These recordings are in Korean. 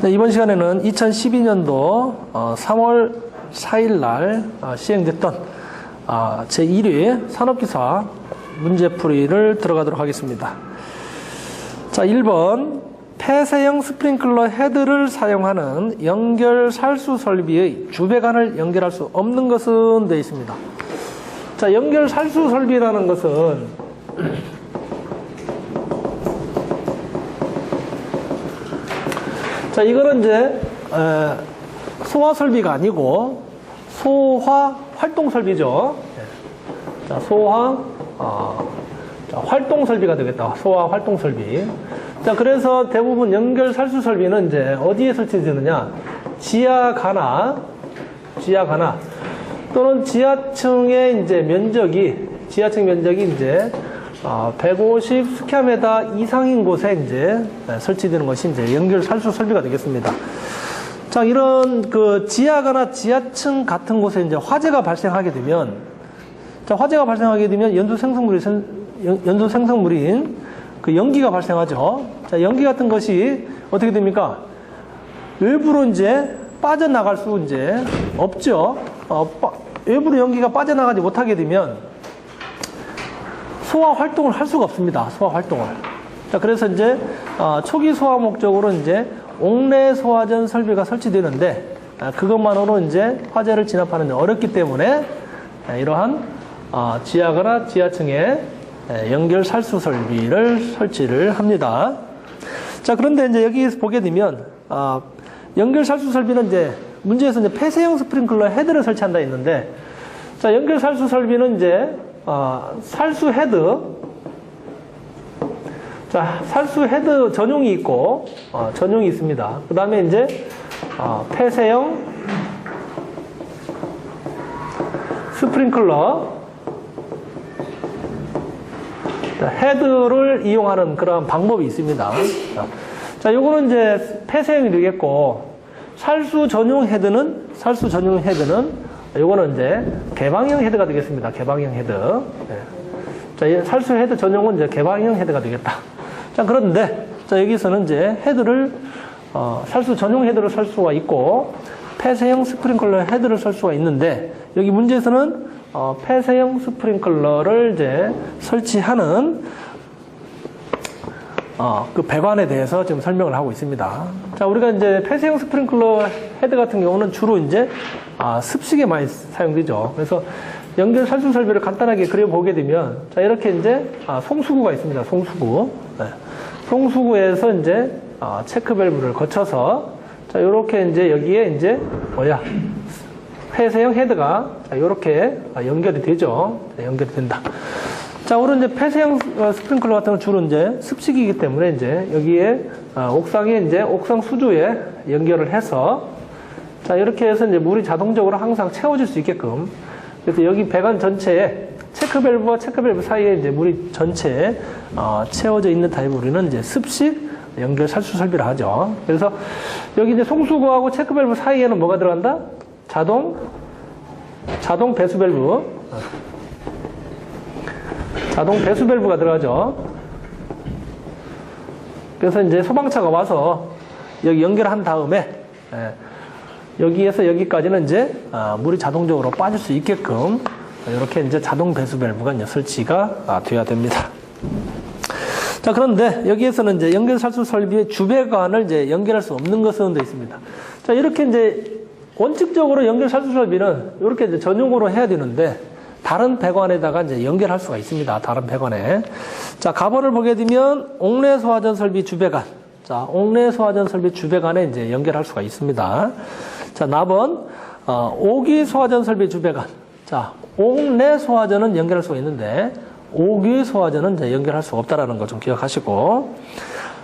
네, 이번 시간에는 2012년도 3월 4일 날 시행됐던 제1회 산업기사 문제풀이를 들어가도록 하겠습니다. 자, 1번 폐쇄형 스프링클러 헤드를 사용하는 연결 살수 설비의 주배관을 연결할 수 없는 것은 되어 있습니다. 자, 연결 살수 설비라는 것은 자, 이거는 이제 소화 설비가 아니고 소화 활동 설비죠. 자, 소화 활동 설비가 되겠다. 소화 활동 설비. 자, 그래서 대부분 연결 살수 설비는 이제 어디에 설치되느냐? 지하가나 또는 지하층의 이제 지하층 면적이 이제 150 스퀘어미터 이상인 곳에 이제 설치되는 것이 이제 연결 살수 설비가 되겠습니다. 자, 이런 그 지하가나 지하층 같은 곳에 이제 화재가 발생하게 되면, 연소 생성물인 그 연기가 발생하죠. 자, 연기 같은 것이 어떻게 됩니까? 외부로 이제 빠져나갈 수 이제 없죠. 외부로 연기가 빠져나가지 못하게 되면 소화 활동을 할 수가 없습니다. 소화 활동을. 자, 그래서 이제 초기 소화 목적으로 이제 옥내 소화전 설비가 설치되는데 그것만으로 이제 화재를 진압하는 데 어렵기 때문에 이러한 지하거나 지하층에 연결 살수 설비를 설치를 합니다. 자, 그런데 이제 여기에서 보게 되면 연결 살수 설비는 이제 문제에서 이제 폐쇄형 스프링클러 헤드를 설치한다 했는데, 자, 연결 살수 설비는 이제 살수 헤드, 자, 살수 헤드 전용이 있고, 전용이 있습니다. 그 다음에 이제, 폐쇄형 스프링클러, 자, 헤드를 이용하는 그런 방법이 있습니다. 자, 요거는 이제 폐쇄형이 되겠고, 살수 전용 헤드는, 요거는 이제 개방형 헤드가 되겠습니다. 개방형 헤드. 네. 자, 살수 헤드 전용은 이제 개방형 헤드가 되겠다. 자, 그런데, 자, 여기서는 이제 헤드를, 살수 전용 헤드를 설 수가 있고, 폐쇄형 스프링클러 헤드를 설 수가 있는데, 여기 문제에서는, 폐쇄형 스프링클러를 이제 설치하는, 그 배관에 대해서 지금 설명을 하고 있습니다. 자, 우리가 이제 폐쇄형 스프링클러 헤드 같은 경우는 주로 이제 습식에 많이 사용되죠. 그래서 연결 살수 설비를 간단하게 그려보게 되면, 자, 이렇게 이제 송수구가 있습니다. 송수구. 네. 송수구에서 이제 체크 밸브를 거쳐서, 자, 요렇게 이제 여기에 이제 폐쇄형 헤드가 자, 요렇게 연결이 되죠. 네, 연결이 된다. 자, 우리 이제 폐쇄형 스프링클러 같은 건 주로 이제 습식이기 때문에 이제 여기에 옥상에 이제 옥상 수조에 연결을 해서, 자, 이렇게 해서 이제 물이 자동적으로 항상 채워질 수 있게끔, 그래서 여기 배관 전체에 체크 밸브와 체크 밸브 사이에 이제 물이 전체에 채워져 있는 타입을 우리는 이제 습식 연결 살수 설비를 하죠. 그래서 여기 이제 송수구하고 체크 밸브 사이에는 뭐가 들어간다? 자동 배수 밸브. 자동 배수 밸브가 들어가죠. 그래서 이제 소방차가 와서 여기 연결한 다음에 여기에서 여기까지는 이제 물이 자동적으로 빠질 수 있게끔 이렇게 이제 자동 배수 밸브가 이제 설치가 되어야 됩니다. 자, 그런데 여기에서는 이제 연결 살수 설비의 주배관을 이제 연결할 수 없는 것은 되어 있습니다. 자, 이렇게 이제 원칙적으로 연결 살수 설비는 이렇게 이제 전용으로 해야 되는데, 다른 배관에다가 이제 연결할 수가 있습니다. 다른 배관에. 자, 가번을 보게 되면 옥내 소화전 설비 주배관. 자, 옥내 소화전 설비 주배관에 이제 연결할 수가 있습니다. 자, 나번 오기 소화전 설비 주배관. 자, 옥내 소화전은 연결할 수가 있는데 오기 소화전은 이제 연결할 수가 없다라는 거 좀 기억하시고,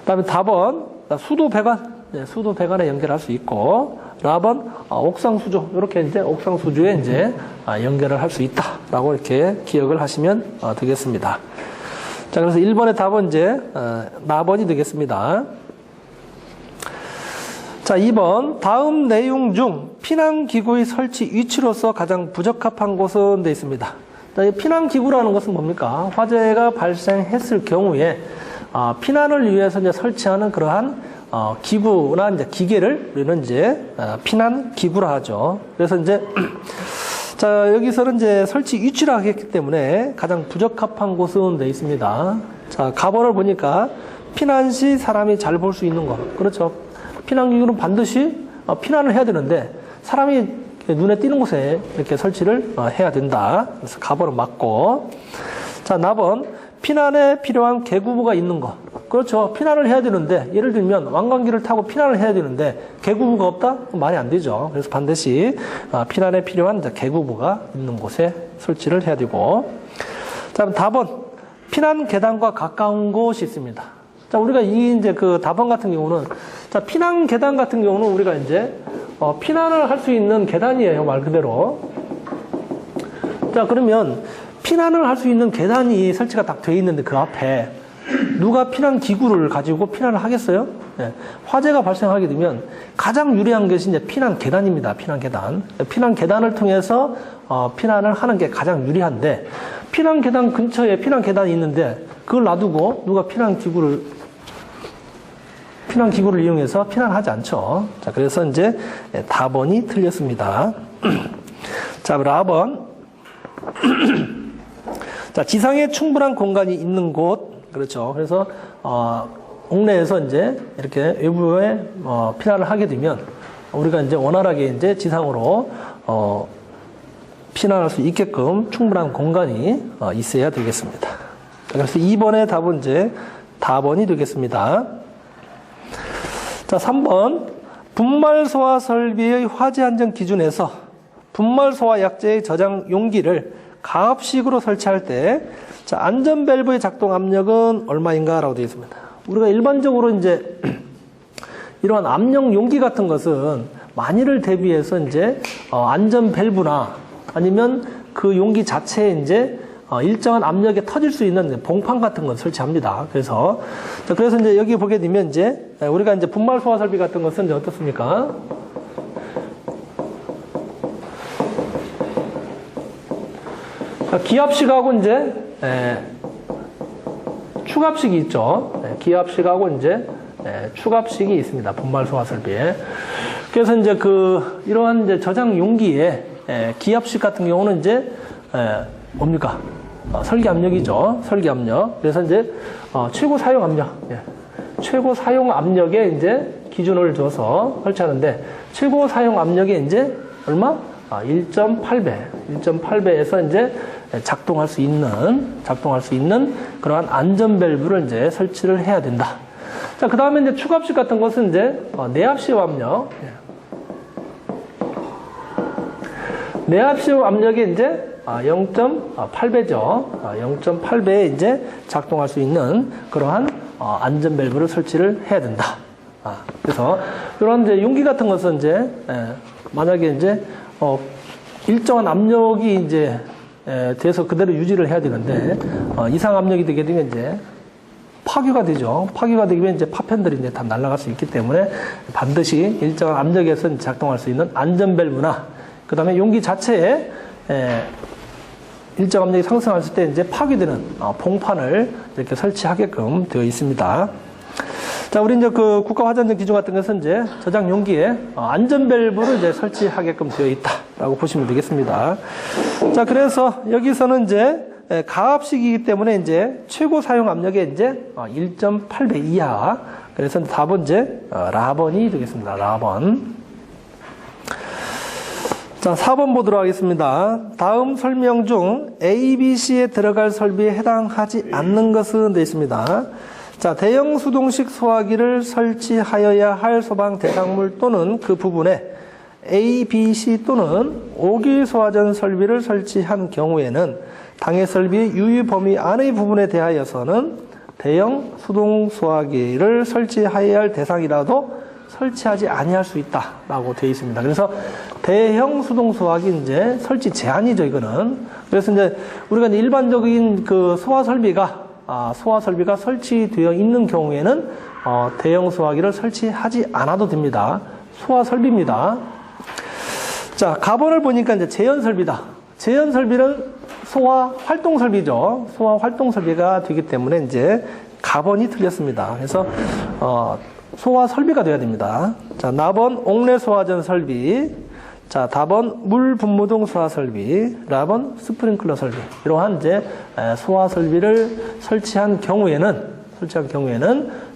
그다음에 다번 수도 배관. 네, 수도 배관에 연결할 수 있고, 라번 옥상 수조, 이렇게 이제 옥상 수조에 이제 연결을 할 수 있다라고 이렇게 기억을 하시면 되겠습니다. 자, 그래서 1번의 답은 이제 나번이 되겠습니다. 자, 2번 다음 내용 중 피난기구의 설치 위치로서 가장 부적합한 곳은 되어 있습니다. 자, 이 피난기구라는 것은 뭡니까? 화재가 발생했을 경우에 피난을 위해서 이제 설치하는 그러한 기구나 이제 기계를 우리는 이제 피난 기구라 하죠. 그래서 이제 자, 여기서는 이제 설치 위치를 하겠기 때문에 가장 부적합한 곳은 되어 있습니다. 자, 가번을 보니까 피난 시 사람이 잘 볼 수 있는 거. 그렇죠. 피난 기구는 반드시 피난을 해야 되는데 사람이 눈에 띄는 곳에 이렇게 설치를 해야 된다. 그래서 가번은 맞고. 자, 나번 피난에 필요한 계구부가 있는 거. 그렇죠. 피난을 해야 되는데 예를 들면 왕관기를 타고 피난을 해야 되는데 계구부가 없다? 말이 안 되죠. 그래서 반드시 피난에 필요한 계구부가 있는 곳에 설치를 해야 되고. 자, 답은 피난 계단과 가까운 곳이 있습니다. 자, 우리가 이제 그 답안 같은 경우는 자, 피난 계단 같은 경우는 우리가 이제 피난을 할 수 있는 계단이에요, 말 그대로. 자, 그러면 피난을 할 수 있는 계단이 설치가 딱 돼 있는데 그 앞에 누가 피난 기구를 가지고 피난을 하겠어요? 네. 화재가 발생하게 되면 가장 유리한 것이 이제 피난 계단입니다. 피난 계단. 피난 계단을 통해서 피난을 하는 게 가장 유리한데 피난 계단 근처에 피난 계단이 있는데 그걸 놔두고 누가 피난 기구를 이용해서 피난하지 않죠. 자, 그래서 이제 답번이 틀렸습니다. 자, 라번. 자, 지상에 충분한 공간이 있는 곳. 그렇죠. 그래서, 옥내에서 이제 이렇게 외부에, 피난을 하게 되면 우리가 이제 원활하게 이제 지상으로, 피난할 수 있게끔 충분한 공간이 있어야 되겠습니다. 그래서 2번의 답은 이제 답번이 되겠습니다. 자, 3번. 분말소화 설비의 화재 안전 기준에서 분말소화 약재의 저장 용기를 가압식으로 설치할 때, 자, 안전밸브의 작동 압력은 얼마인가? 라고 되어 있습니다. 우리가 일반적으로 이제, 이러한 압력 용기 같은 것은 만일을 대비해서 이제, 안전밸브나 아니면 그 용기 자체에 이제, 일정한 압력에 터질 수 있는 봉판 같은 걸 설치합니다. 그래서 이제 여기 보게 되면 이제, 우리가 이제 분말 소화 설비 같은 것은 이제 어떻습니까? 기압식하고 이제 축압식이 있죠. 기압식하고 이제 축압식이 있습니다. 분말 소화 설비에. 그래서 이제 이러한 이제 저장 용기에 기압식 같은 경우는 이제 뭡니까? 설계 압력이죠. 설계 압력. 그래서 이제 최고 사용 압력. 최고 사용 압력에 이제 기준을 둬서 설치하는데 최고 사용 압력이 이제 얼마? 1.8배. 1.8배에서 이제 작동할 수 있는 그러한 안전 밸브를 이제 설치를 해야 된다. 자, 그다음에 이제 축압식 같은 것은 이제 내압시험 압력. 내압시험 압력이 이제 0.8배죠. 0.8배에 이제 작동할 수 있는 그러한 안전 밸브를 설치를 해야 된다. 그래서 이런 이제 용기 같은 것은 이제 만약에 이제 일정한 압력이 이제 돼서 그대로 유지를 해야 되는데 이상 압력이 되게 되면 이제 파괴가 되죠. 파괴가 되면 이제 파편들이 이제 다 날아갈 수 있기 때문에 반드시 일정한 압력에서 작동할 수 있는 안전 밸브나 그다음에 용기 자체에 일정 압력이 상승했을 때 이제 파괴되는 봉판을 이렇게 설치하게끔 되어 있습니다. 자, 우리 이제 그 국가화재안전 기준 같은 것은 이제 저장 용기에 안전 밸브를 이제 설치하게끔 되어 있다라고 보시면 되겠습니다. 자, 그래서 여기서는 이제 가압식이기 때문에 이제 최고 사용 압력에 이제 1.8배 이하. 그래서 답은 이제 라번이 되겠습니다. 라번. 자, 4번 보도록 하겠습니다. 다음 설명 중 A, B, C에 들어갈 설비에 해당하지 않는 것은 되어 있습니다. 자, 대형 수동식 소화기를 설치하여야 할 소방 대상물 또는 그 부분에 A, B, C 또는 5기 소화전 설비를 설치한 경우에는 당해 설비의 유유 범위 안의 부분에 대하여서는 대형 수동 소화기를 설치하여야 할 대상이라도 설치하지 아니할 수 있다라고 되어 있습니다. 그래서 대형 수동 소화기 이제 설치 제한이죠, 이거는. 그래서 이제 우리가 이제 일반적인 그 소화 설비가 설치되어 있는 경우에는 대형 소화기를 설치하지 않아도 됩니다. 소화 설비입니다. 자, 가번을 보니까 이제 제연 설비다. 제연 설비는 소화 활동 설비죠. 소화 활동 설비가 되기 때문에 이제 가번이 틀렸습니다. 그래서 소화 설비가 돼야 됩니다. 자, 나번 옥내 소화전 설비. 자, 답은 물 분무등 소화 설비. 라번 스프링클러 설비. 이러한 이제 소화 설비를 설치한 경우에는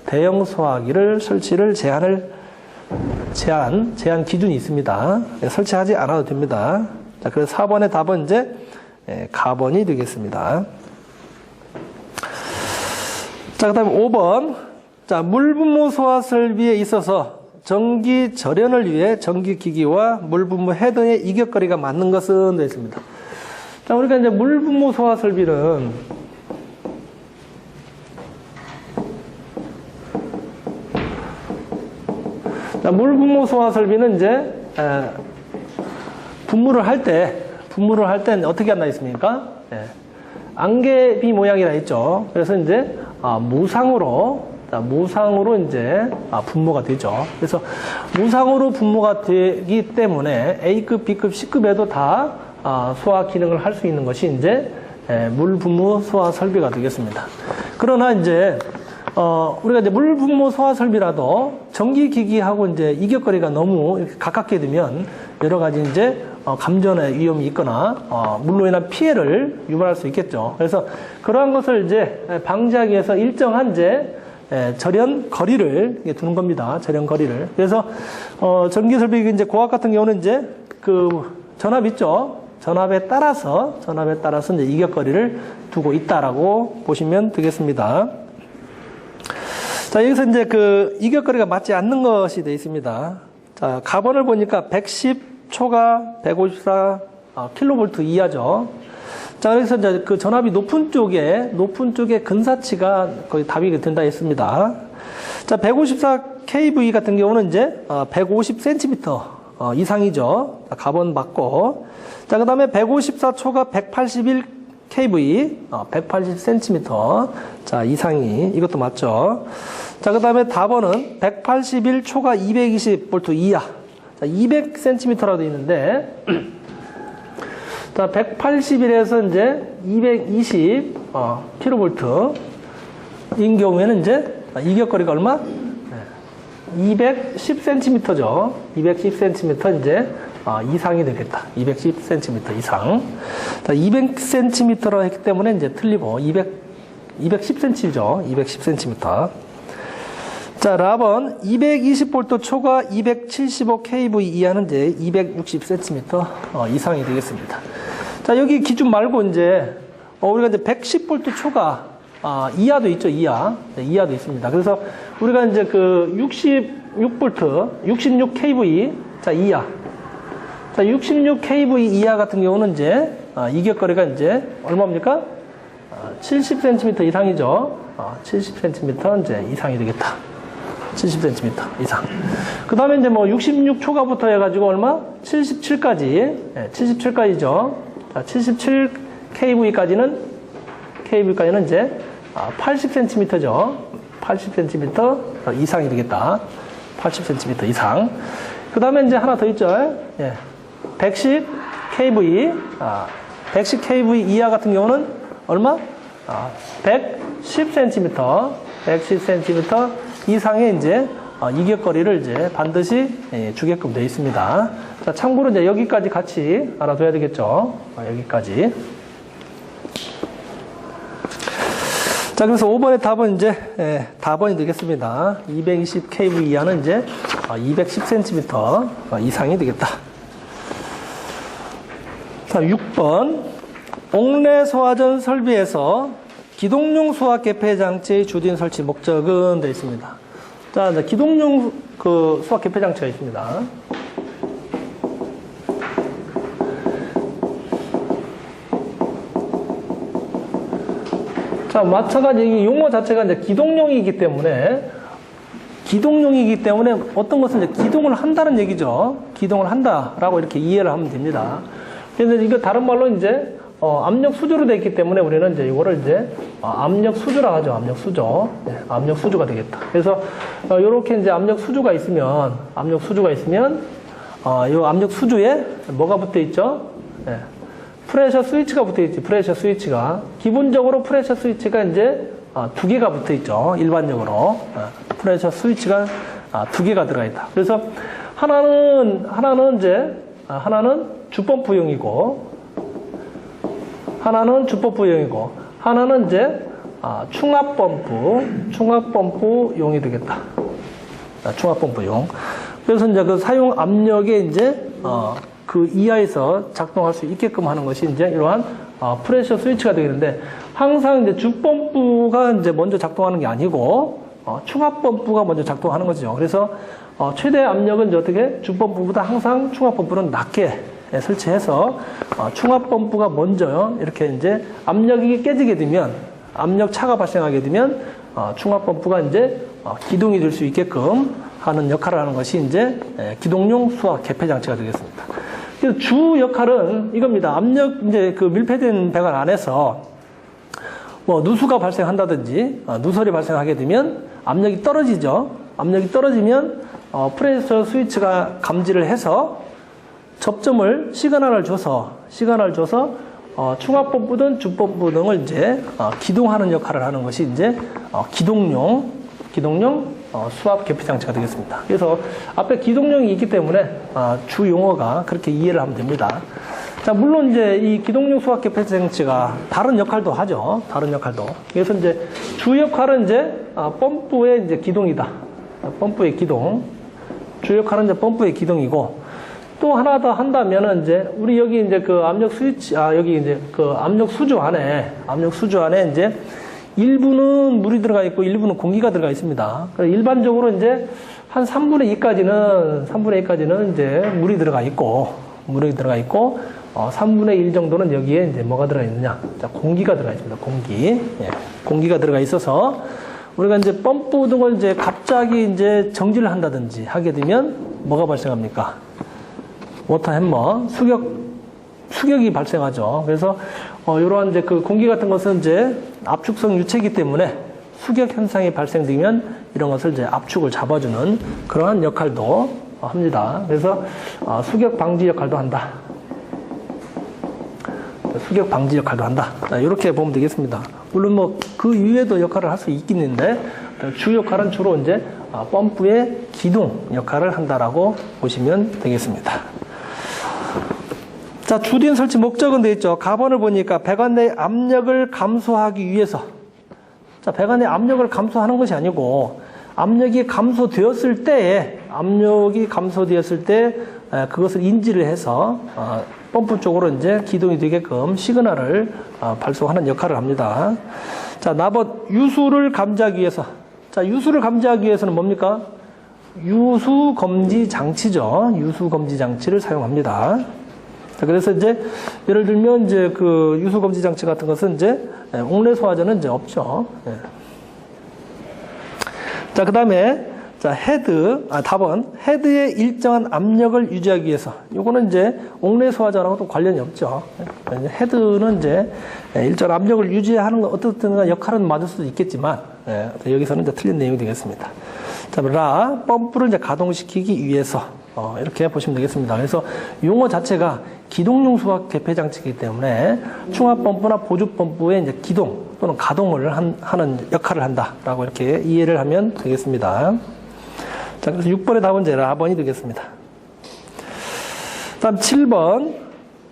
대형 소화기를 설치를 제한 기준이 있습니다. 설치하지 않아도 됩니다. 자, 그래서 4번의 답은 이제 가번이 되겠습니다. 자, 그 다음에 5번. 자, 물분무 소화 설비에 있어서 전기 절연을 위해 전기기기와 물분무 헤드의 이격거리가 맞는 것은 되어 있습니다. 자, 우리가 이제 물분무 소화 설비는 자, 물분무 소화 설비는 이제 분무를 할 때는 어떻게 한다 했습니까? 안개비 모양이라 했죠. 그래서 이제 무상으로 이제 분무가 되죠. 그래서 무상으로 분무가 되기 때문에 A급, B급, C급에도 다 소화 기능을 할 수 있는 것이 이제 물 분무 소화 설비가 되겠습니다. 그러나 이제 우리가 이제 물 분무 소화 설비라도 전기 기기하고 이제 이격거리가 너무 이렇게 가깝게 되면 여러 가지 이제 감전의 위험이 있거나 물로 인한 피해를 유발할 수 있겠죠. 그래서 그러한 것을 이제 방지하기 위해서 일정한 이제 절연 거리를 두는 겁니다. 절연 거리를. 그래서 전기 설비 이제 고압 같은 경우는 이제 그 전압 있죠. 전압에 따라서 이제 이격거리를 두고 있다라고 보시면 되겠습니다. 자, 여기서 이제 그 이격거리가 맞지 않는 것이 되어 있습니다. 자, 가번을 보니까 110초가 154 킬로볼트 이하죠. 자, 그래서 이제 그 전압이 높은 쪽에 근사치가 거의 답이 된다 했습니다. 자, 154 kV 같은 경우는 이제 150cm 이상이죠. 가번 맞고. 자, 그 다음에 154초가 181 kV 180cm 자, 이상이 이것도 맞죠. 자, 그 다음에 답번은 181초가 220V 이하. 자, 200cm라고 되어 있는데 자, 181에서 이제 220 kV인 경우에는 이제 이격거리가 얼마? 210cm죠. 210cm 이제 이상이 되겠다. 210cm 이상. 자, 200cm로 했기 때문에 이제 틀리고 210cm죠. 210cm. 자, 라번 220V 초과 275 kV 이하는 이제 260cm 이상이 되겠습니다. 자, 여기 기준 말고 이제 우리가 이제 110V 초과 이하도 있죠. 이하도 있습니다. 그래서 우리가 이제 그 66V, 66 kV 자, 이하. 자, 66 kV 이하 같은 경우는 이제 이격거리가 이제 얼마입니까? 70cm 이상이죠. 70cm 이제 이상이 되겠다. 70cm 이상. 그 다음에 이제 뭐 66초가부터 해가지고 얼마? 77까지. 77까지죠. 자, 77 kV까지는 이제 80cm죠. 80cm 이상이 되겠다. 80cm 이상. 그 다음에 이제 하나 더 있죠. 110 kV. 110 kV 이하 같은 경우는 얼마? 110cm. 110cm 이상의 이제 이격거리를 이제 반드시 주게끔 되어 있습니다. 자, 참고로 이제 여기까지 같이 알아둬야 되겠죠. 여기까지. 자, 그래서 5번의 답은 이제 답번이 되겠습니다. 220 kV 이하는 이제 210cm 이상이 되겠다. 자, 6번. 옥내 소화전 설비에서 기동용 소화 개폐 장치의 주된 설치 목적은 되어 있습니다. 자, 이제 기동용 그 소화 개폐 장치가 있습니다. 자, 마찬가지 용어 자체가 이제 기동용이기 때문에 어떤 것은 이제 기동을 한다는 얘기죠. 기동을 한다라고 이렇게 이해를 하면 됩니다. 그런데 이거 다른 말로 이제 압력 수조로 되어 있기 때문에 우리는 이제 이거를 이제 압력 수조라 하죠. 압력 수조. 네, 압력 수조가 되겠다. 그래서 이렇게 이제 압력 수조가 있으면 이 압력 수조에 뭐가 붙어 있죠? 네, 프레셔 스위치가 붙어 있지. 프레셔 스위치가 기본적으로 프레셔 스위치가 이제 두 개가 붙어 있죠. 일반적으로 프레셔 스위치가 두 개가 들어가 있다. 그래서 하나는 주펌프용이고, 하나는 이제 충압펌프용이 되겠다. 충압펌프용. 그래서 이제 그 사용 압력에 이제 그 이하에서 작동할 수 있게끔 하는 것이 이제 이러한 프레셔 스위치가 되겠는데, 항상 이제 주펌프가 이제 먼저 작동하는 게 아니고 충압펌프가 먼저 작동하는 거죠. 그래서 최대 압력은 이제 어떻게 주펌프보다 항상 충압펌프는 낮게 설치해서 충압펌프가 먼저 이렇게 이제 압력이 깨지게 되면, 압력 차가 발생하게 되면 충압펌프가 이제 기동이 될 수 있게끔 하는 역할을 하는 것이 이제 기동용 수압 개폐 장치가 되겠습니다. 그래서 주 역할은 이겁니다. 압력 이제 그 밀폐된 배관 안에서 뭐 누수가 발생한다든지 누설이 발생하게 되면 압력이 떨어지죠. 압력이 떨어지면 프레셔 스위치가 감지를 해서 접점을 시그널을 줘서 충압펌프든 주펌프 등을 이제 기동하는 역할을 하는 것이 이제 기동용 수압 개폐 장치가 되겠습니다. 그래서 앞에 기동용이 있기 때문에 주 용어가 그렇게 이해를 하면 됩니다. 자, 물론 이제 이 기동용 수압 개폐 장치가 다른 역할도 하죠. 다른 역할도. 그래서 이제 주 역할은 이제 펌프의 이제 기동이다. 펌프의 기동. 주 역할은 이제 펌프의 기동이고, 또 하나 더 한다면은 이제 우리 여기 이제 그 압력 스위치, 여기 이제 그 압력 수주 안에 이제 일부는 물이 들어가 있고 일부는 공기가 들어가 있습니다. 일반적으로 이제 한 3분의 2까지는 이제 물이 들어가 있고 3분의 1 정도는 여기에 이제 뭐가 들어가 있느냐? 자, 공기가 들어가 있습니다. 공기가 들어가 있어서 우리가 이제 펌프 등을 이제 갑자기 이제 정지를 한다든지 하게 되면 뭐가 발생합니까? 워터 햄머, 수격이 발생하죠. 그래서 이러한 이제 그 공기 같은 것은 이제 압축성 유체이기 때문에 수격 현상이 발생되면 이런 것을 이제 압축을 잡아주는 그러한 역할도 합니다. 그래서 수격 방지 역할도 한다. 수격 방지 역할도 한다. 이렇게 보면 되겠습니다. 물론 뭐 그 이외에도 역할을 할 수 있긴 있는데 주 역할은 주로 이제 펌프의 기동 역할을 한다라고 보시면 되겠습니다. 자, 주된 설치 목적은 되어 있죠. 가번을 보니까 배관 내 압력을 감소하기 위해서. 자, 배관 내 압력을 감소하는 것이 아니고 압력이 감소되었을 때 그것을 인지를 해서 펌프 쪽으로 이제 기동이 되게끔 시그널을 발송하는 역할을 합니다. 자, 나번 유수를 감지하기 위해서. 자, 유수를 감지하기 위해서는 뭡니까? 유수 검지 장치죠. 유수 검지 장치를 사용합니다. 자, 그래서 이제 예를 들면 이제 그 유수 검지 장치 같은 것은 이제 옥내 소화전은 이제 없죠. 예. 자, 그다음에 자, 답은 헤드의 일정한 압력을 유지하기 위해서. 요거는 이제 옥내 소화전하고도 관련이 없죠. 헤드는 이제 일정한 압력을 유지하는 어떻든 역할은 맞을 수도 있겠지만, 여기서는 이제 틀린 내용이 되겠습니다. 자, 펌프를 이제 가동시키기 위해서. 이렇게 보시면 되겠습니다. 그래서 용어 자체가 기동용 수압 개폐 장치이기 때문에 충압펌프나 보조펌프의 이제 기동 또는 가동을 하는 역할을 한다라고 이렇게 이해를 하면 되겠습니다. 자, 그래서 6번의 답은 제 라번이 되겠습니다. 다음 7번.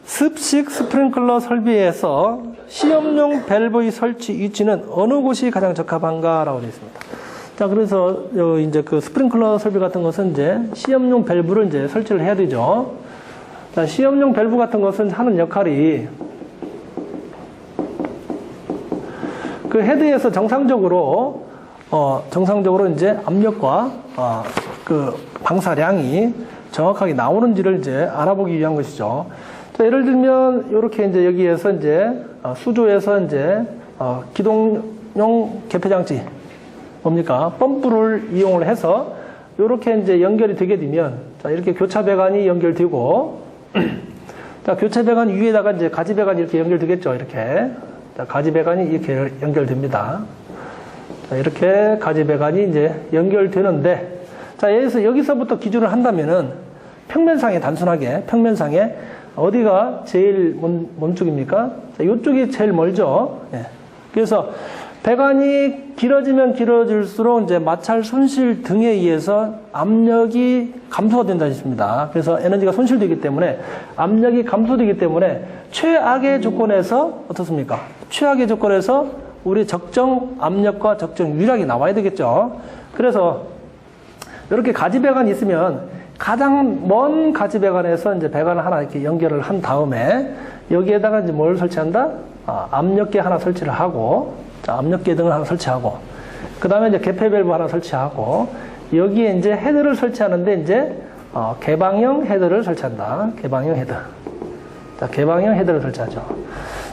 습식 스프링클러 설비에서 시험용 밸브의 설치 위치는 어느 곳이 가장 적합한가라고 되어 있습니다. 자, 그래서 이제 그 스프링클러 설비 같은 것은 이제 시험용 밸브를 이제 설치를 해야 되죠. 자, 시험용 밸브 같은 것은 하는 역할이 그 헤드에서 정상적으로 이제 압력과 그 방사량이 정확하게 나오는지를 이제 알아보기 위한 것이죠. 자, 예를 들면 이렇게 이제 여기에서 이제 수조에서 이제 기동용 개폐 장치 뭡니까? 펌프를 이용을 해서 이렇게 이제 연결이 되게 되면 자, 이렇게 교차 배관이 연결되고 자, 교차 배관 위에다가 이제 가지 배관이 이렇게 연결되겠죠. 이렇게. 자, 가지 배관이 이렇게 연결됩니다. 자, 이렇게 가지 배관이 이제 연결되는데 자, 여기서부터 기준을 한다면은 단순하게 평면상에 어디가 제일 먼 쪽입니까? 자, 이쪽이 제일 멀죠. 예. 그래서 배관이 길어지면 길어질수록 이제 마찰 손실 등에 의해서 압력이 감소가 된다는 뜻입니다. 그래서 에너지가 손실되기 때문에 압력이 감소되기 때문에 최악의 조건에서 어떻습니까? 최악의 조건에서 우리 적정 압력과 적정 유력이 나와야 되겠죠. 그래서 이렇게 가지 배관이 있으면 가장 먼 가지 배관에서 이제 배관을 하나 이렇게 연결을 한 다음에 여기에다가 이제 뭘 설치한다? 압력계 하나 설치를 하고, 자, 압력계 등을 하나 설치하고, 그 다음에 이제 개폐 밸브 하나 설치하고, 여기에 이제 헤드를 설치하는데 이제 개방형 헤드를 설치한다. 개방형 헤드. 자, 개방형 헤드를 설치하죠.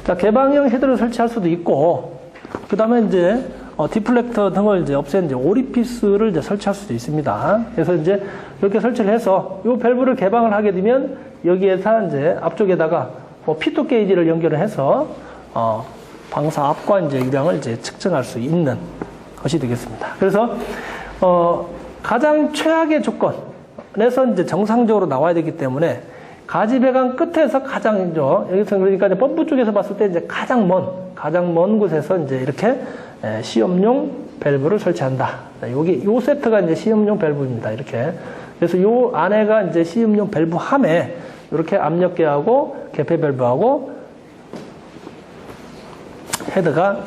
자, 개방형 헤드를 설치할 수도 있고, 그 다음에 이제 디플렉터 등을 이제 없앤 이제 오리피스를 이제 설치할 수도 있습니다. 그래서 이제 이렇게 설치를 해서 이 밸브를 개방을 하게 되면 여기에서 이제 앞쪽에다가 피토 게이지를 연결을 해서 방사 압과 이제 유량을 이제 측정할 수 있는 것이 되겠습니다. 그래서 가장 최악의 조건에서 이제 정상적으로 나와야 되기 때문에 가지 배관 끝에서 가장 여기서 그러니까 이제 펌프 쪽에서 봤을 때 이제 가장 먼 곳에서 이제 이렇게 시험용 밸브를 설치한다. 요 세트가 이제 시험용 밸브입니다. 이렇게. 그래서 요 안에가 이제 시험용 밸브 함에 이렇게 압력계하고 개폐 밸브하고 헤드가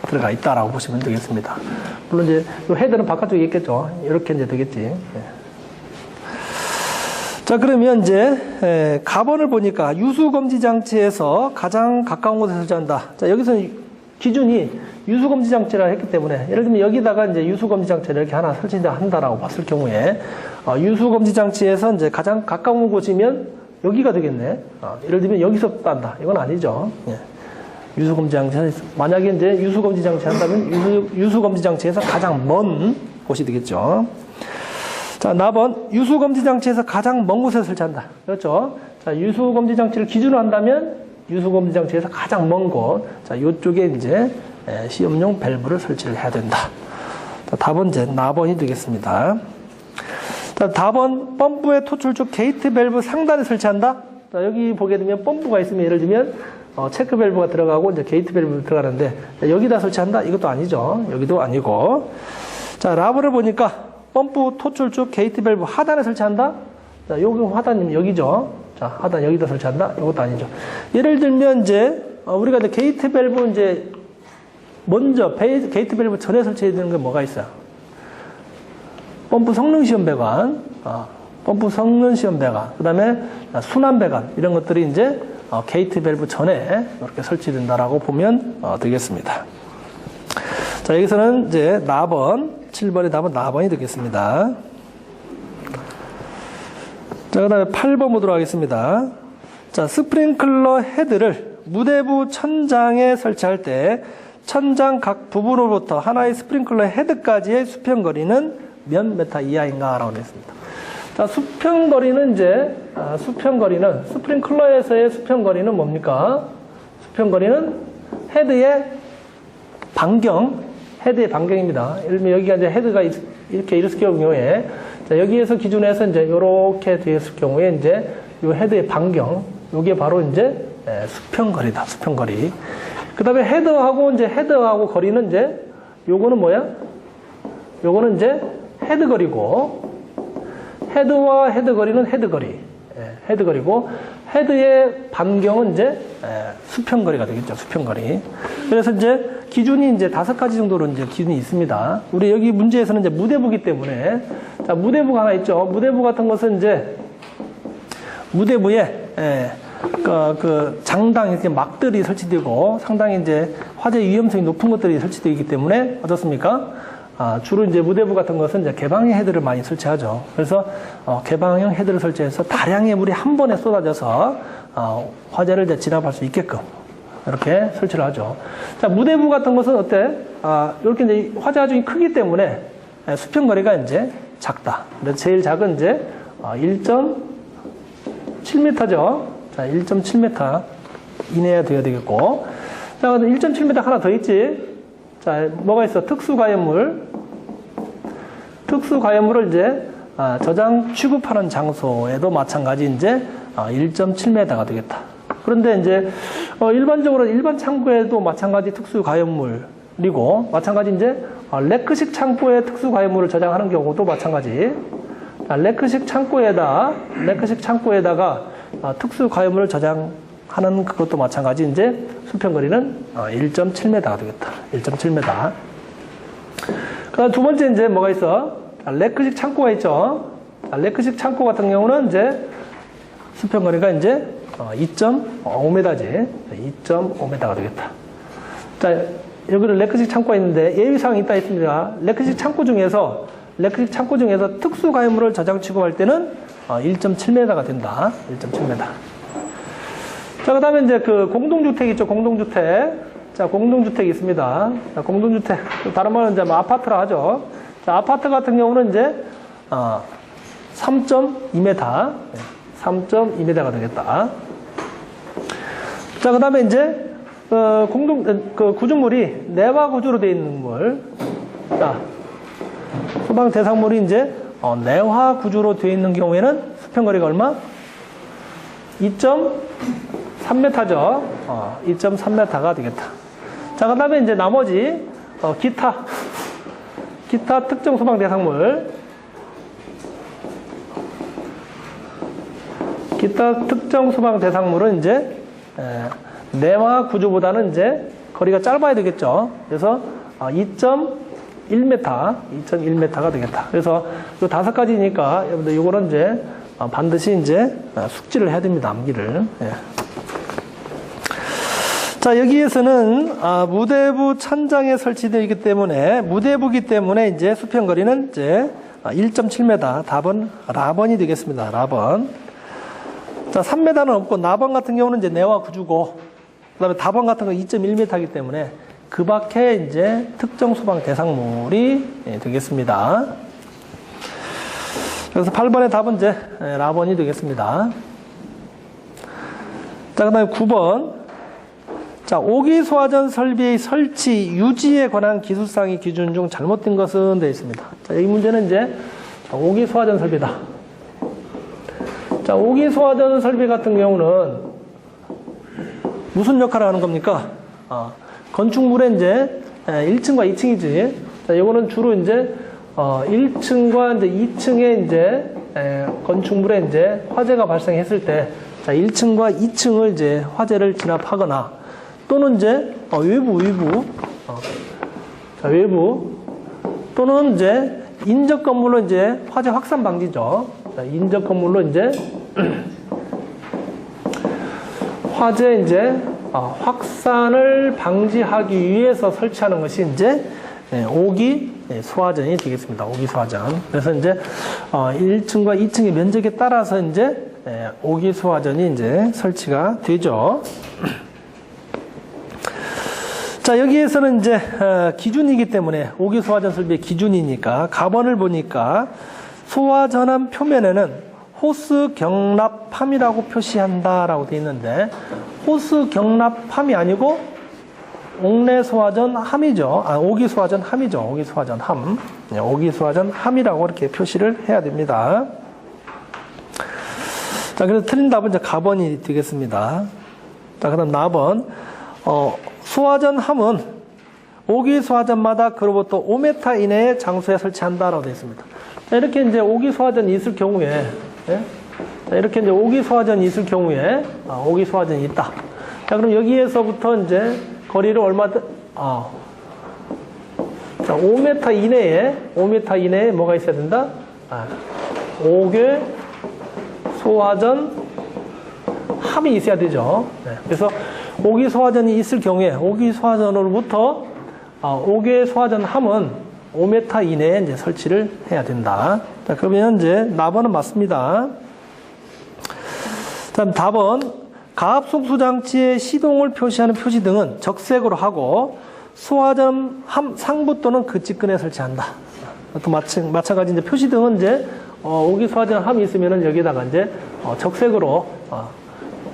들어가 있다라고 보시면 되겠습니다. 물론 이제 요 헤드는 바깥쪽에 있겠죠. 이렇게 이제 되겠지. 자, 그러면 이제 가번을 보니까 유수검지 장치에서 가장 가까운 곳에 설치한다. 자, 여기서는 기준이 유수검지 장치라 했기 때문에 예를 들면 여기다가 이제 유수검지 장치를 이렇게 하나 설치한다라고 봤을 경우에 유수검지 장치에서 이제 가장 가까운 곳이면 여기가 되겠네. 예를 들면 여기서 딴다. 이건 아니죠. 예. 유수검지 장치 만약에 이제 유수검지 장치 한다면 유수검지 장치에서 가장 먼 곳이 되겠죠. 자, 4번 유수검지 장치에서 가장 먼 곳에 설치한다. 그렇죠? 자, 유수검지 장치를 기준으로 한다면 유수검지 장치에서 가장 먼 곳. 자, 이쪽에 이제 시험용 밸브를 설치를 해야 된다. 자, 답은 이제 4번이 되겠습니다. 자, 4번 펌프의 토출 쪽 게이트 밸브 상단에 설치한다. 자, 여기 보게 되면 펌프가 있으면 예를 들면 체크 밸브가 들어가고 이제 게이트 밸브 들어가는데 자, 여기다 설치한다. 이것도 아니죠. 여기도 아니고. 자, 라브를 보니까 펌프 토출 쪽 게이트 밸브 하단에 설치한다. 자, 여기 하단이면 여기죠. 자, 하단 여기다 설치한다. 이것도 아니죠. 예를 들면 이제 우리가 이제 게이트 밸브 이제 먼저 게이트 밸브 전에 설치해야 되는 게 뭐가 있어요? 펌프 성능 시험 배관, 펌프 성능 시험 배관, 그 다음에 순환 배관 이런 것들이 이제 게이트 밸브 전에 이렇게 설치된다라고 보면 되겠습니다. 자, 여기서는 이제 4번, 7번의 답은 4번이 되겠습니다. 자, 그 다음에 8번 보도록 하겠습니다. 자, 스프링클러 헤드를 무대부 천장에 설치할 때 천장 각 부분으로부터 하나의 스프링클러 헤드까지의 수평거리는 몇 메타 이하인가? 라고 했습니다. 자, 수평거리는 이제, 수평거리는, 스프링클러에서의 수평거리는 뭡니까? 수평거리는 헤드의 반경입니다. 예를 들면 여기가 이제 헤드가 이렇게 있을 경우에, 자, 여기에서 기준해서 이제 이렇게 되어 있을 경우에 이제 이 헤드의 반경, 요게 바로 이제 수평거리다, 수평거리. 그 다음에 헤드하고 거리는 이제, 요거는 뭐야? 요거는 이제 헤드거리고, 헤드와 헤드거리는 헤드거리. 헤드거리고, 헤드의 반경은 이제 수평거리가 되겠죠, 수평거리. 그래서 이제 기준이 이제 5가지 정도로 이제 기준이 있습니다. 우리 여기 문제에서는 이제 무대부기 때문에, 자, 무대부가 하나 있죠. 무대부 같은 것은 이제, 무대부에, 그 장당 이렇게 막들이 설치되고 상당히 이제 화재 위험성이 높은 것들이 설치되어 있기 때문에 어떻습니까? 주로 이제 무대부 같은 것은 이제 개방형 헤드를 많이 설치하죠. 그래서 개방형 헤드를 설치해서 다량의 물이 한 번에 쏟아져서 화재를 이제 진압할 수 있게끔 이렇게 설치를 하죠. 자, 무대부 같은 것은 어때? 이렇게 이제 화재 하중이 크기 때문에 수평거리가 이제 작다. 그래서 제일 작은 이제 1.7m죠. 자, 1.7m 이내에 되어야 되겠고. 자, 1.7m 하나 더 있지. 자, 뭐가 있어? 특수가염물을 이제 저장 취급하는 장소에도 마찬가지 이제 1.7m가 되겠다. 그런데 이제 일반적으로 일반 창고에도 마찬가지 특수가염물 그리고 마찬가지 이제 레크식 창고에 특수 가입물을 저장하는 경우도 마찬가지. 레크식 창고에다가 특수 가입물을 저장하는 그것도 마찬가지. 이제 수평거리는 1.7m가 되겠다. 1.7m. 그다음 두 번째 이제 뭐가 있어? 레크식 창고가 있죠. 레크식 창고 같은 경우는 이제 수평거리가 이제 2.5m지. 2.5m가 되겠다. 자, 여기는 레크식 창고가 있는데 예외사항이 있다 했습니다. 레크식 창고 중에서 특수 가입물을 저장 취급할 때는 1.7m가 된다. 1.7m. 자, 그 다음에 이제 그 공동주택 있죠. 공동주택. 자, 공동주택이 있습니다. 자, 공동주택. 다른 말은 이제 뭐 아파트라 하죠. 자, 아파트 같은 경우는 이제 3.2m. 3.2m가 되겠다. 자, 그 다음에 이제 구조물이 내화 구조로 되어 있는 물. 자, 소방 대상물이 이제 내화 구조로 되어 있는 경우에는 수평거리가 얼마? 2.3m죠. 2.3m가 되겠다. 자, 그 다음에 이제 나머지 기타 특정 소방 대상물. 기타 특정 소방 대상물은 이제 내화 구조보다는 이제 거리가 짧아야 되겠죠. 그래서 2.1m가 되겠다. 그래서 이 5가지니까 여러분들 요거는 이제 반드시 이제 숙지를 해야 됩니다. 암기를. 예. 자, 여기에서는 무대부 천장에 설치되어 있기 때문에 무대부기 때문에 이제 수평거리는 이제 1.7m. 답은 라번이 되겠습니다. 라번. 자, 3m는 없고 나번 같은 경우는 이제 내화 구조고 그다음에 다번 같은 거 2.1m이기 때문에 그 밖에 이제 특정 소방 대상물이 되겠습니다. 그래서 8번의 답은 이제 라번이 되겠습니다. 자, 그 다음에 9번. 자, 오기소화전 설비의 설치, 유지에 관한 기술상의 기준 중 잘못된 것은 되어 있습니다. 자, 이 문제는 이제 오기소화전 설비다. 자, 오기소화전 설비 같은 경우는 무슨 역할을 하는 겁니까? 건축물에 이제 1층과 2층이지. 자, 이거는 주로 이제 1층과 이제 2층에 이제 건축물에 이제 화재가 발생했을 때, 자, 1층과 2층을 이제 화재를 진압하거나 또는 이제 외부 또는 이제 인접 건물로 이제 화재 확산 방지죠. 자, 인접 건물로 이제 화재 이제 확산을 방지하기 위해서 설치하는 것이 이제 오기 소화전이 되겠습니다. 오기 소화전. 그래서 이제 1층과 2층의 면적에 따라서 이제 오기 소화전이 이제 설치가 되죠. 자, 여기에서는 이제 기준이기 때문에 오기 소화전 설비의 기준이니까 가번을 보니까 소화전함 표면에는 호스 경납함이라고 표시한다라고 되어 있는데 호스 경납함이 아니고 옥내 소화전 함이죠. 오기 소화전 함이죠. 오기 소화전 함. 오기 소화전 함이라고 이렇게 표시를 해야 됩니다. 자, 그래서 틀린 답은 이제 가번이 되겠습니다. 자, 그다음 나번. 소화전 함은 오기 소화전마다 그로부터 5m 이내의 장소에 설치한다라고 되어 있습니다. 자, 이렇게 이제 오기 소화전이 있을 경우에, 예? 자, 이렇게 이제 오기 소화전이 있을 경우에, 오기 소화전이 있다. 자, 그럼 여기에서부터 이제 거리를 얼마든, 자, 5m 이내에 뭐가 있어야 된다? 오개 소화전 함이 있어야 되죠. 네. 그래서 오기 소화전이 있을 경우에 오기 소화전으로부터 오개 소화전 함은 5m 이내에 이제 설치를 해야 된다. 자, 그러면 이제 나번은 맞습니다. 다음 답은 가압송수장치의 시동을 표시하는 표시 등은 적색으로 하고 소화전 함 상부 또는 그 직근에 설치한다. 또 마찬가지 이제 표시 등은 이제 오기 소화전 함이 있으면은 여기다가 이제 적색으로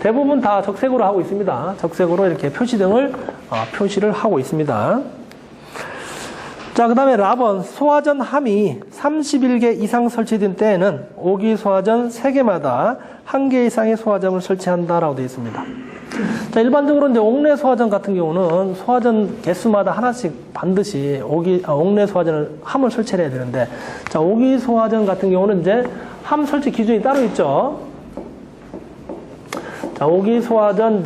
대부분 다 적색으로 하고 있습니다. 적색으로 이렇게 표시등을 표시를 하고 있습니다. 자, 그 다음에 라번 소화전 함이 31개 이상 설치된 때에는 오기 소화전 3개마다 1개 이상의 소화점을 설치한다라고 되어 있습니다. 자, 일반적으로 이제 옥내 소화전 같은 경우는 소화전 개수마다 하나씩 반드시 옥내 소화전을 함을 설치해야 되는데, 자, 옥위 소화전 같은 경우는 이제 함 설치 기준이 따로 있죠. 자, 옥위 소화전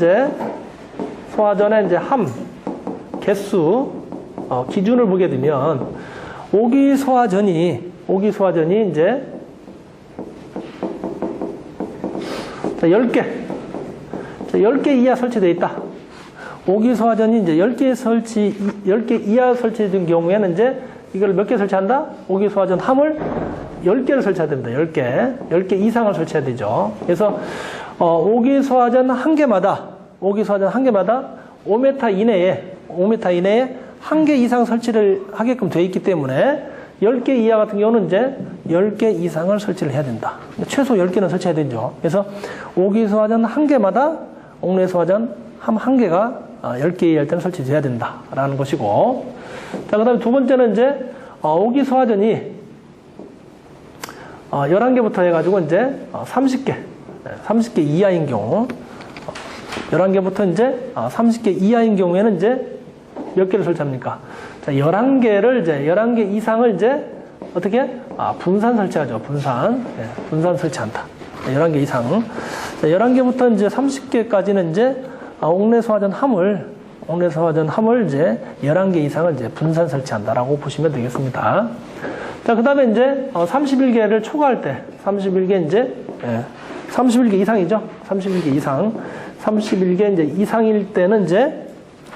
소화전의 이제 함 개수 기준을 보게 되면 옥위 소화전이 이제 자, 10개 이하 설치되어 있다. 옥위 소화전이 이제 10개 이하 설치된 경우에는 이제 이걸 몇 개 설치한다? 옥위 소화전 함을 10개를 설치해야 됩니다. 10개 이상을 설치해야 되죠. 그래서 옥위 소화전 한 개마다 5m 이내에 1개 이상 설치를 하게끔 되어 있기 때문에 10개 이하 같은 경우는 이제 10개 이상을 설치를 해야 된다. 최소 10개는 설치해야 되죠. 그래서 옥위 소화전 한 개마다 옥내 소화전 함 한 개가 10개 이하일 때는 설치돼야 된다라는 것이고, 자, 그 다음에 두 번째는 이제 옥위 소화전이 11개부터 해가지고 이제 30개 이하인 경우, 11개부터 이제 30개 이하인 경우에는 이제 몇 개를 설치합니까? 자, 11개 이상을 이제 어떻게? 분산 설치하죠. 분산 설치한다. 11개 이상. 자, 11개부터 이제 30개까지는 이제 옥내 소화전 함을 이제 11개 이상을 이제 분산 설치한다라고 보시면 되겠습니다. 자, 그 다음에 이제 31개를 초과할 때, 31개 이상이죠. 31개 이상. 31개 이제 이상일 때는 이제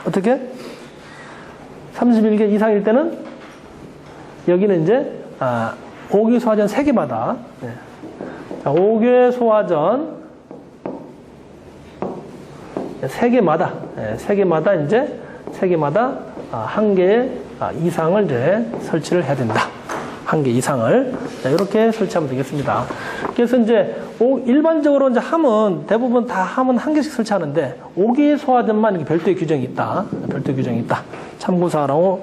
어떻게? 31개 이상일 때는 여기는 이제 옥위 소화전 3개마다 자, 옥위 소화전 3개마다 이제 3개마다 1개 이상을 이제 설치를 해야 된다. 1개 이상을 이렇게 설치하면 되겠습니다. 그래서 이제 일반적으로 이제 대부분 다 함은 1개씩 설치하는데 옥위 소화전만 별도의 규정이 있다. 참고사항으로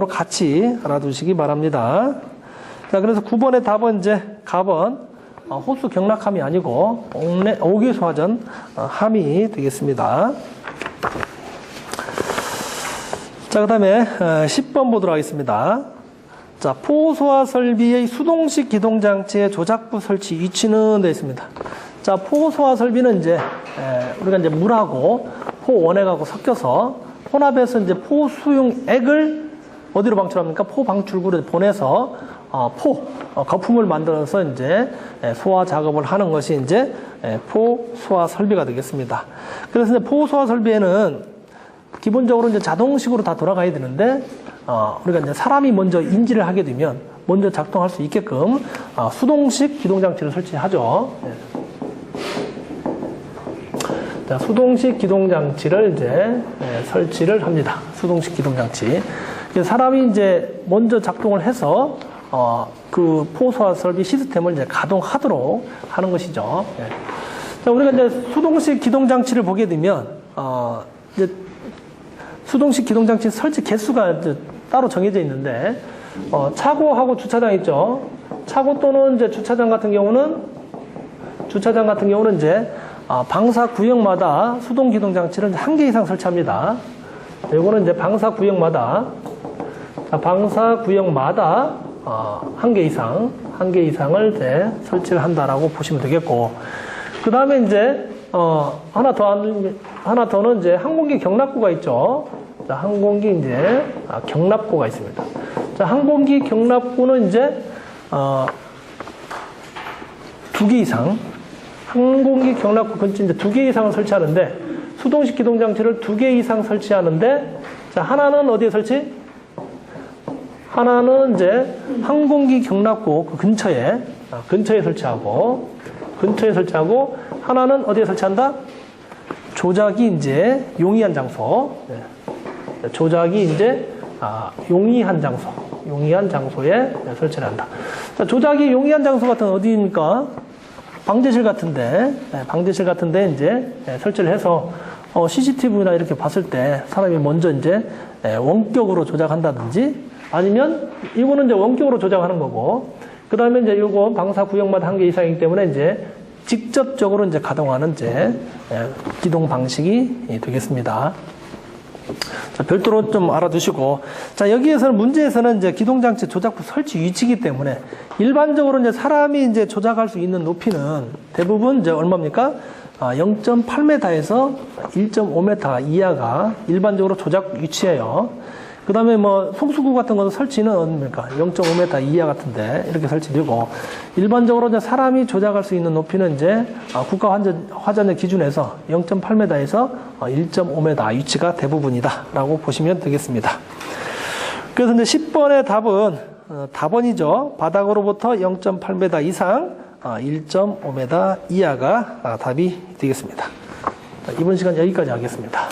같이 알아두시기 바랍니다. 자, 그래서 9번의 답은 이제 갑은 호수 경락함이 아니고 옥위 소화전 함이 되겠습니다. 자, 그 다음에 10번 보도록 하겠습니다. 자, 포소화 설비의 수동식 기동장치의 조작부 설치 위치는 되어 있습니다. 자, 포소화 설비는 이제 우리가 이제 물하고 포원액하고 섞여서 혼합해서 이제 포수용액을 어디로 방출합니까? 포방출구로 보내서 거품을 만들어서 이제 소화 작업을 하는 것이 이제 포소화 설비가 되겠습니다. 그래서 이제 포소화 설비에는 기본적으로 이제 자동식으로 다 돌아가야 되는데 우리가 이제 사람이 먼저 인지를 하게 되면 먼저 작동할 수 있게끔 수동식 기동장치를 설치하죠. 자, 수동식 기동장치를 이제 설치를 합니다. 수동식 기동장치. 그래서 사람이 이제 먼저 작동을 해서 그 포소화 설비 시스템을 이제 가동하도록 하는 것이죠. 자, 우리가 이제 수동식 기동장치를 보게 되면 이제 수동식 기동장치 설치 개수가 이제 따로 정해져 있는데 차고하고 주차장 있죠. 차고 또는 이제 주차장 같은 경우는 이제 방사 구역마다 수동 기동장치를 1개 이상 설치합니다. 이거는 이제 방사 구역마다 1개 이상을 이제 설치를 한다라고 보시면 되겠고, 그 다음에 이제 하나 더는 이제 항공기 경납구가 있죠. 자, 항공기 이제 경납구가 있습니다. 자, 항공기 경납구는 이제 2개 이상, 항공기 경납구 근처 이제 2개 이상을 설치하는데, 수동식 기동장치를 2개 이상 설치하는데, 자, 하나는 어디에 설치? 하나는 이제 항공기 경납구 그 근처에 설치하고, 하나는 어디에 설치한다? 조작이 이제 용이한 장소. 조작이 이제 용이한 장소에 설치를 한다. 자, 조작이 용이한 장소 같은 어디입니까? 방제실 같은데 이제 설치를 해서 CCTV나 이렇게 봤을 때 사람이 먼저 이제 원격으로 조작한다든지, 아니면 이거는 이제 원격으로 조작하는 거고, 그 다음에 이제 요거 방사 구역마다 1개 이상이기 때문에 이제 직접적으로 이제 가동하는 이제 기동 방식이 되겠습니다. 자, 별도로 좀 알아두시고, 자, 여기에서는 문제에서는 이제 기동장치 조작부 설치 위치이기 때문에 일반적으로 이제 사람이 이제 조작할 수 있는 높이는 대부분 이제 얼마입니까? 0.8m에서 1.5m 이하가 일반적으로 조작 위치예요. 그 다음에 뭐 송수구 같은 것도 설치는 얼마입니까? 0.5m 이하 같은데 이렇게 설치되고, 일반적으로 이제 사람이 조작할 수 있는 높이는 이제 국가화전의 기준에서 0.8m에서 1.5m 위치가 대부분이다라고 보시면 되겠습니다. 그래서 이제 10번의 답은 답원이죠. 바닥으로부터 0.8m 이상 1.5m 이하가 답이 되겠습니다. 이번 시간 여기까지 하겠습니다.